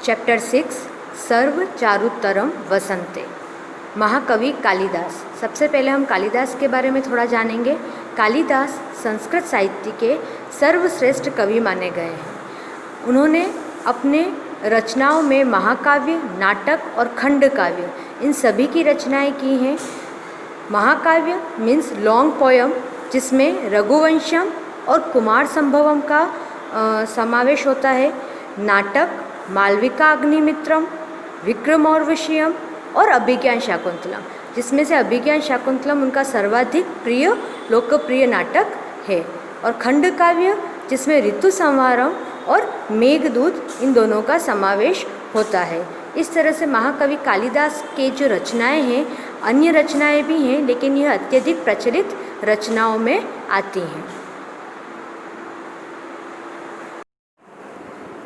Chapter 6 सर्व चारुतरम वसंते। महाकवि कालिदास। सबसे पहले हम कालिदास के बारे में थोड़ा जानेंगे। कालिदास संस्कृत साहित्य के सर्वश्रेष्ठ कवि माने गए हैं। उन्होंने अपने रचनाओं में महाकाव्य, नाटक और खंड काव्य इन सभी की रचनाएं की हैं। महाकाव्य मीन्स लॉन्ग पोयम, जिसमें रघुवंशम और कुमार संभवम का समावेश होता है। नाटक मालविका अग्निमित्रम, विक्रमोर्वशीयम और अभिज्ञान शाकुंतलम, जिसमें से अभिज्ञान शाकुंतलम उनका सर्वाधिक प्रिय लोकप्रिय नाटक है। और खंड काव्य, जिसमें ऋतु संहारम और मेघदूत इन दोनों का समावेश होता है। इस तरह से महाकवि कालिदास के जो रचनाएं हैं, अन्य रचनाएं भी हैं, लेकिन यह अत्यधिक प्रचलित रचनाओं में आती हैं।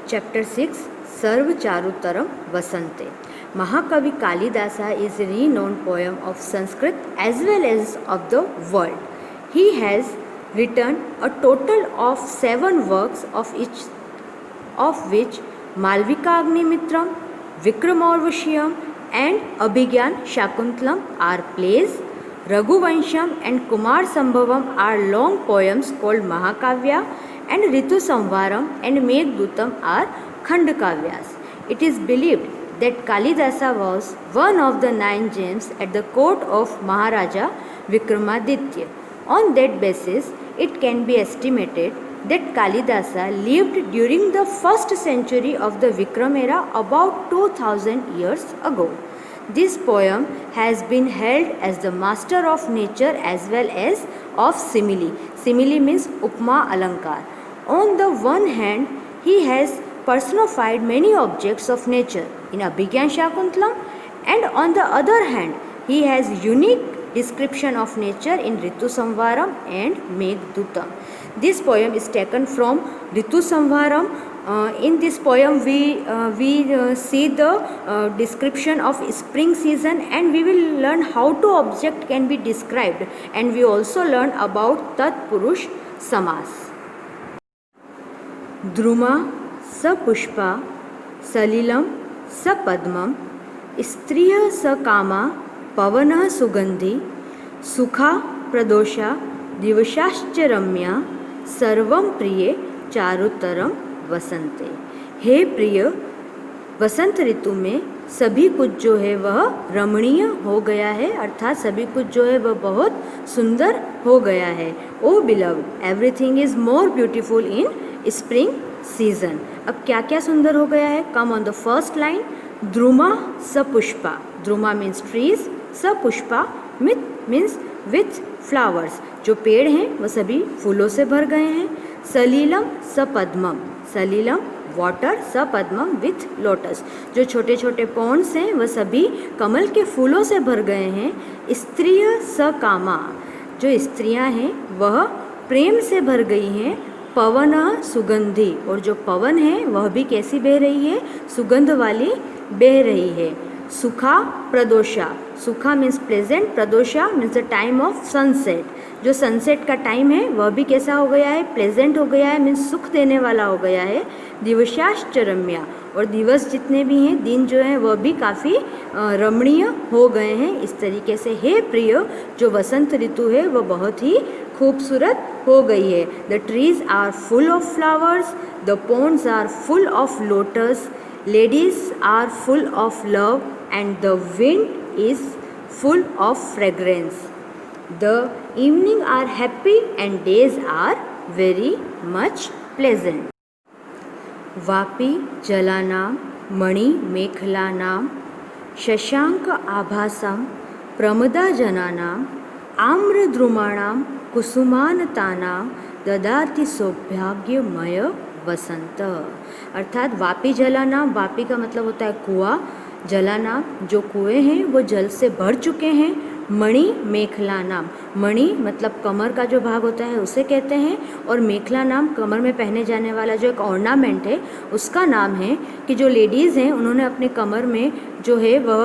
चैप्टर 6 सर्व चारुतरम वसंते। Mahakavi Kalidasa is a renowned poem of Sanskrit as well as of the world. He has written a total of 7 works, of which Malvika Agnimitram, Vikramourvashiyam and Abhigyan Shakuntalam are plays. Raghuvansham and Kumar Sambhavam are long poems called Mahakavya, and Ritu Samvaram and Meghdutam are Khandakavyas. It is believed that Kalidasa was one of the 9 gems at the court of Maharaja Vikramaditya. On that basis, it can be estimated that Kalidasa lived during the 1st century of the Vikram era, about 2000 years ago. This poem has been held as the master of nature as well as of simile. Simile means upma alankar. On the one hand, he has personified many objects of nature in Abhigyan Shakuntalam, and on the other hand, he has unique description of nature in Ritu Samvaram and Meghdutam. This poem is taken from Ritu Samvaram. In this poem, we see the description of spring season, and we will learn how to object can be described, and we also learn about Tat Purush Samas. Druma सपुष्पा सलिलम सपद्मम स्त्रियः सकामा पवनः सुगंधि सुखा प्रदोषा दिवसाश्च रम्या सर्वं प्रिये चारुतरम वसंते। हे प्रिय, वसंत ऋतु में सभी कुछ जो है वह रमणीय हो गया है, अर्थात सभी कुछ जो है वह बहुत सुंदर हो गया है। O beloved, everything is more beautiful in spring season. अब क्या क्या सुंदर हो गया है? Come on the first line. द्रुमा सपुष्पा, द्रुमा मीन्स ट्रीज, सपुष्पा मीन्स विथ फ्लावर्स, जो पेड़ हैं वह सभी फूलों से भर गए हैं। सलीलम सपद्मम, सलीलम वाटर, सपद्मम विथ लोटस, जो छोटे छोटे पॉन्ड्स हैं वह सभी कमल के फूलों से भर गए हैं। स्त्रिय सकामा, जो स्त्रियां हैं वह प्रेम से भर गई हैं। पवन सुगंधी, और जो पवन है वह भी कैसी बह रही है? सुगंध वाली बह रही है। सुखा प्रदोषा, सुखा मीन्स प्लेजेंट, प्रदोषा means the time of sunset, जो सनसेट का टाइम है वह भी कैसा हो गया है? प्लेजेंट हो गया है, मीन्स सुख देने वाला हो गया है। दिवसाश्च रम्या, और दिवस जितने भी हैं, दिन जो है वह भी काफ़ी रमणीय हो गए हैं। इस तरीके से हे प्रिय, जो वसंत ऋतु है वह बहुत ही खूबसूरत हो गई है। The trees are full of flowers, the ponds are full of lotus, ladies are full of love and the wind is full of fragrance. The evening are happy and days are very much pleasant. वापी जलानां मणि मेखलानां शशांक आभासां प्रमदा जनानां आम्रद्रुमाणां कुसुमानतानां ददाति सौभाग्यमय वसंत। अर्थात वापी जलानां, वापी का मतलब होता है कुआं, जलानां जो कुएं हैं वो जल से भर चुके हैं। मणि मेखला नाम, मणि मतलब कमर का जो भाग होता है उसे कहते हैं, और मेखला नाम कमर में पहने जाने वाला जो एक ऑर्नामेंट है उसका नाम है। कि जो लेडीज़ हैं उन्होंने अपने कमर में जो है वह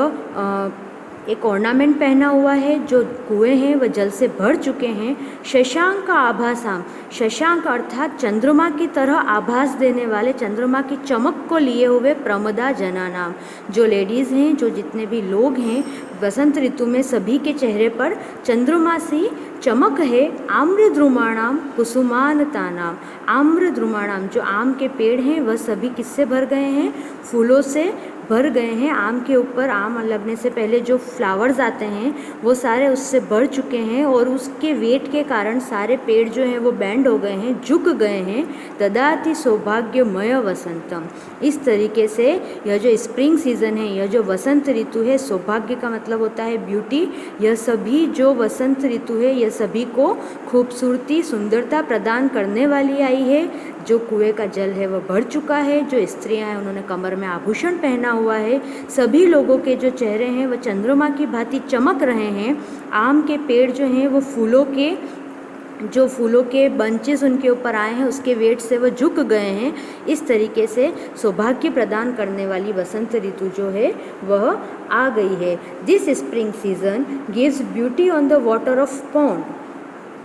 एक ऑर्नामेंट पहना हुआ है, जो कुएं हैं वह जल से भर चुके हैं। शशांक का आभासाम, शशांक अर्थात चंद्रमा की तरह आभास देने वाले, चंद्रमा की चमक को लिए हुए प्रमदा जना नाम, जो लेडीज़ हैं, जो जितने भी लोग हैं वसंत ऋतु में सभी के चेहरे पर चंद्रमा सी चमक है। आम्रद्रुमाणाम कुसुमानतानाम, आम्रद्रुमाणाम जो आम के पेड़ हैं वह सभी किससे भर गए हैं, फूलों से भर गए हैं। आम के ऊपर आम लगने से पहले जो फ्लावर्स आते हैं वो सारे उससे भर चुके हैं और उसके वेट के कारण सारे पेड़ जो हैं वो बैंड हो गए हैं, झुक गए हैं। ददाति सौभाग्यमय वसंतम, इस तरीके से यह जो स्प्रिंग सीज़न है, यह जो वसंत ऋतु है, सौभाग्य का मतलब होता है ब्यूटी, यह सभी जो वसंत ऋतु है यह सभी को खूबसूरती सुंदरता प्रदान करने वाली आई है। जो कुएं का जल है वह भर चुका है, जो स्त्रियां हैं उन्होंने कमर में आभूषण पहना हुआ है, सभी लोगों के जो चेहरे हैं वह चंद्रमा की भांति चमक रहे हैं। आम के पेड़ जो हैं वो फूलों के बंचेस उनके ऊपर आए हैं, उसके वेट से वह झुक गए हैं। इस तरीके से सौभाग्य प्रदान करने वाली वसंत ऋतु जो है वह आ गई है। This spring season gives beauty on the water of pond,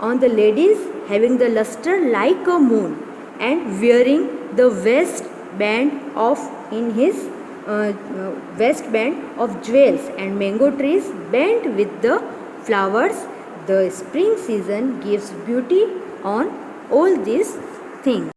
on the ladies having the lustre like a moon and wearing the waistband of jewels and mango trees bent with the flowers. The spring season gives beauty on all these things.